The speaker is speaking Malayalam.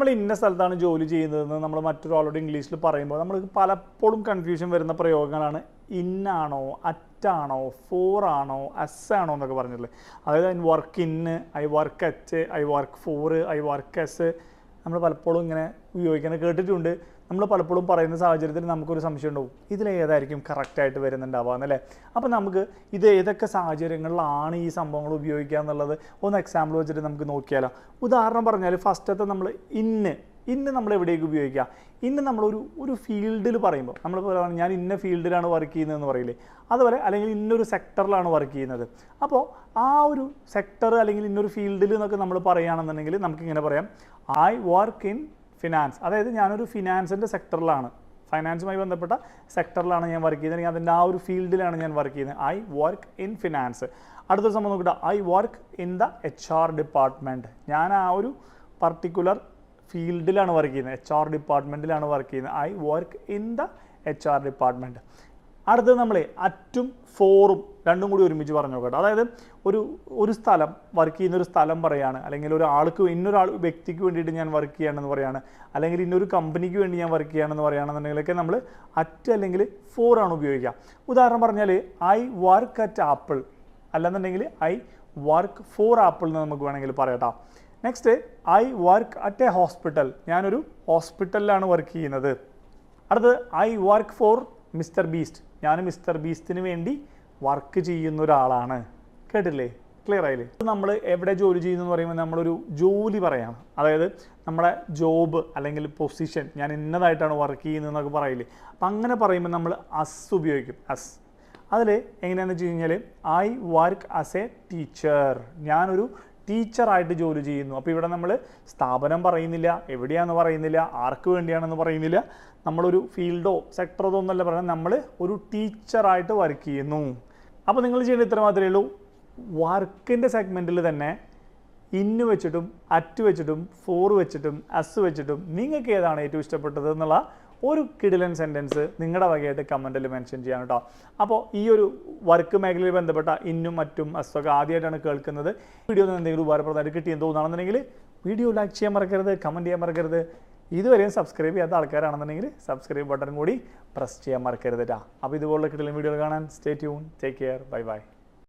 നമ്മൾ ഇന്ന സ്ഥലത്താണ് ജോലി ചെയ്യുന്നതെന്ന് നമ്മൾ മറ്റൊരാളോട് ഇംഗ്ലീഷിൽ പറയുമ്പോൾ നമ്മൾക്ക് പലപ്പോഴും കൺഫ്യൂഷൻ വരുന്ന പ്രയോഗങ്ങളാണ് ഇന്നാണോ, അറ്റാണോ, ഫോർ ആണോ, എസ് ആണോ എന്നൊക്കെ പറഞ്ഞിട്ടുള്ളത്. അതായത് ഐ വർക്ക് ഇന്ന്, I work at, I work for, I work S നമ്മൾ പലപ്പോഴും ഇങ്ങനെ ഉപയോഗിക്കുന്നത് കേട്ടിട്ടുണ്ട്. നമ്മൾ പലപ്പോഴും പറയുന്ന സാഹചര്യത്തിൽ നമുക്കൊരു സംശയം ഉണ്ടാവും, ഇതിലേതായിരിക്കും കറക്റ്റായിട്ട് വരുന്നുണ്ടാവുക എന്നല്ലേ. അപ്പോൾ നമുക്ക് ഇത് ഏതൊക്കെ സാഹചര്യങ്ങളിലാണ് ഈ സംഭവങ്ങൾ ഉപയോഗിക്കുക എന്നുള്ളത് ഒന്ന് എക്സാമ്പിൾ വെച്ചിട്ട് നമുക്ക് നോക്കിയാലോ. ഉദാഹരണം പറഞ്ഞാൽ ഫസ്റ്റത്തെ നമ്മൾ ഇന്ന് നമ്മൾ എവിടേക്ക് ഉപയോഗിക്കുക? ഇന്ന് നമ്മളൊരു ഫീൽഡിൽ പറയുമ്പോൾ നമ്മൾ പറയുന്നത് ഞാൻ ഇന്ന ഫീൽഡിലാണ് വർക്ക് ചെയ്യുന്നതെന്ന് പറയില്ലേ, അതുപോലെ അല്ലെങ്കിൽ ഇന്നൊരു സെക്ടറിലാണ് വർക്ക് ചെയ്യുന്നത്. അപ്പോൾ ആ ഒരു സെക്ടർ അല്ലെങ്കിൽ ഇന്നൊരു ഫീൽഡിൽ എന്നൊക്കെ നമ്മൾ പറയുകയാണെന്നുണ്ടെങ്കിൽ നമുക്കിങ്ങനെ പറയാം, ഐ വർക്ക് ഇൻ ഫിനാൻസ്. അതായത് ഞാനൊരു ഫിനാൻസിൻ്റെ സെക്ടറിലാണ്, ഫൈനാൻസുമായി ബന്ധപ്പെട്ട സെക്ടറിലാണ് ഞാൻ വർക്ക് ചെയ്യുന്നത്, അല്ലെങ്കിൽ അതിൻ്റെ ആ ഒരു ഫീൽഡിലാണ് ഞാൻ വർക്ക് ചെയ്യുന്നത്. I work in finance. അടുത്ത സംഭവം നോക്കിയിട്ട് I work in the HR department. ഞാൻ ആ ഒരു പർട്ടിക്കുലർ ഫീൽഡിലാണ് വർക്ക് ചെയ്യുന്നത്, HR ഡിപ്പാർട്ട്മെൻറ്റിലാണ് വർക്ക് ചെയ്യുന്നത്. I work in the HR department. അടുത്തത് നമ്മൾ അറ്റും ഫോറും രണ്ടും കൂടി ഒരുമിച്ച് പറഞ്ഞു നോക്കട്ടെ. അതായത് ഒരു സ്ഥലം വർക്ക് ചെയ്യുന്ന ഒരു സ്ഥലം പറയാണ്, അല്ലെങ്കിൽ ഇന്നൊരാൾ വ്യക്തിക്ക് വേണ്ടിയിട്ട് ഞാൻ വർക്ക് ചെയ്യണമെന്ന് പറയാണ്, അല്ലെങ്കിൽ ഇന്നൊരു കമ്പനിക്ക് വേണ്ടി ഞാൻ വർക്ക് ചെയ്യണമെന്ന് പറയുകയാണെന്നുണ്ടെങ്കിലൊക്കെ നമ്മൾ അറ്റ് അല്ലെങ്കിൽ ഫോറാണ് ഉപയോഗിക്കുക. ഉദാഹരണം പറഞ്ഞാൽ ഐ വർക്ക് അറ്റ് ആപ്പിൾ, അല്ലെന്നുണ്ടെങ്കിൽ ഐ വർക്ക് ഫോർ ആപ്പിൾ എന്ന് നമുക്ക് വേണമെങ്കിൽ പറയട്ടോ. Next I work at A hospital. ഞാനൊരു ഹോസ്പിറ്റലിലാണ് വർക്ക് ചെയ്യുന്നത്. അടുത്തത് I work for mister beast. ഞാൻ മിസ്റ്റർ ബീസ്റ്റിന് വേണ്ടി വർക്ക് ചെയ്യുന്ന ഒരാളാണ്. കേട്ടില്ലേ? ക്ലിയർ ആയില്ലേ? നമ്മൾ എവിടെ ജോലി ചെയ്യുന്നു എന്ന് പറയുമ്പോൾ നമ്മളൊരു ജോലി പറയാം. അതായത് നമ്മുടെ ജോബ് അല്ലെങ്കിൽ പൊസിഷൻ, ഞാൻ ഇന്നതായിട്ടാണ് വർക്ക് ചെയ്യുന്നതെന്നൊക്കെ പറയില്ലേ. അപ്പം അങ്ങനെ പറയുമ്പോൾ നമ്മൾ അസ് ഉപയോഗിക്കും. അസ് അതിൽ എങ്ങനെയാണെന്ന് വെച്ച് കഴിഞ്ഞാൽ I work as A teacher. ഞാനൊരു ടീച്ചറായിട്ട് ജോലി ചെയ്യുന്നു. അപ്പോൾ ഇവിടെ നമ്മൾ സ്ഥാപനം പറയുന്നില്ല, എവിടെയാണെന്ന് പറയുന്നില്ല, ആർക്ക് വേണ്ടിയാണെന്ന് പറയുന്നില്ല, നമ്മളൊരു ഫീൽഡോ സെക്ടറോ ഒന്നല്ല പറയുന്നത്, നമ്മൾ ഒരു ടീച്ചറായിട്ട് വർക്ക് ചെയ്യുന്നു. അപ്പോൾ നിങ്ങൾ ചെയ്യേണ്ട ഇത്ര മാത്രമേ ഉള്ളൂ. വർക്കിൻ്റെ സെഗ്മെൻറ്റിൽ തന്നെ ഇന്ന് വെച്ചിട്ടും അറ്റ് വെച്ചിട്ടും ഫോർ വെച്ചിട്ടും അസ് വെച്ചിട്ടും നിങ്ങൾക്ക് ഏതാണ് ഏറ്റവും ഇഷ്ടപ്പെട്ടത് എന്നുള്ള ഒരു കിടിലൻ സെൻറ്റൻസ് നിങ്ങളുടെ വകയായിട്ട് കമൻറ്റിൽ മെൻഷൻ ചെയ്യാൻ കേട്ടോ. അപ്പോൾ ഈ ഒരു വർക്ക് മേഖലയിൽ ബന്ധപ്പെട്ട ഇന്നും മറ്റും അസ്സൊക്കെ ആദ്യമായിട്ടാണ് കേൾക്കുന്നത്. വീഡിയോ എന്തെങ്കിലും ഉപകാരപ്രദമായിട്ട് കിട്ടിയെന്ന് തോന്നുകയാണെന്നുണ്ടെങ്കിൽ വീഡിയോ ലൈക്ക് ചെയ്യാൻ മറക്കരുത്, കമൻറ്റ് ചെയ്യാൻ മറക്കരുത്. ഇതുവരെയും സബ്സ്ക്രൈബ് ചെയ്യാത്ത ആൾക്കാരാണെന്നുണ്ടെങ്കിൽ സബ്സ്ക്രൈബ് ബട്ടൺ കൂടി പ്രസ് ചെയ്യാൻ മറക്കരുത് കേട്ടോ. അപ്പോൾ ഇതുപോലുള്ള കിടിലൻ വീഡിയോകൾ കാണാൻ stay tune, take care, bye bye.